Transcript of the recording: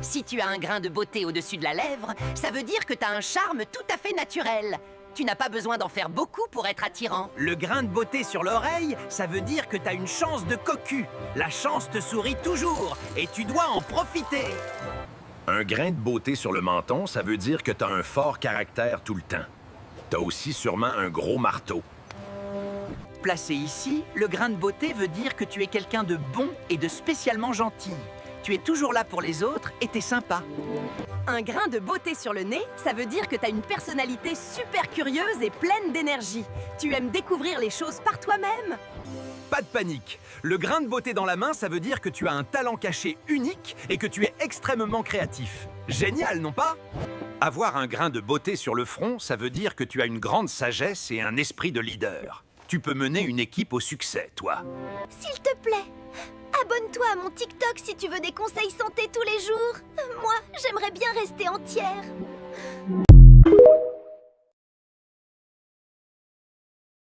Si tu as un grain de beauté au-dessus de la lèvre, ça veut dire que tu as un charme tout à fait naturel. Tu n'as pas besoin d'en faire beaucoup pour être attirant. Le grain de beauté sur l'oreille, ça veut dire que t'as une chance de cocu. La chance te sourit toujours et tu dois en profiter. Un grain de beauté sur le menton, ça veut dire que t'as un fort caractère tout le temps. T'as aussi sûrement un gros marteau. Placé ici, le grain de beauté veut dire que tu es quelqu'un de bon et de spécialement gentil. Tu es toujours là pour les autres et t'es sympa. Un grain de beauté sur le nez, ça veut dire que t'as une personnalité super curieuse et pleine d'énergie. Tu aimes découvrir les choses par toi-même. Pas de panique. Le grain de beauté dans la main, ça veut dire que tu as un talent caché unique et que tu es extrêmement créatif. Génial, non pas? Avoir un grain de beauté sur le front, ça veut dire que tu as une grande sagesse et un esprit de leader. Tu peux mener une équipe au succès, toi. S'il te plaît, abonne-toi à mon TikTok si tu veux des conseils santé tous les jours. Moi, j'aimerais bien rester entière.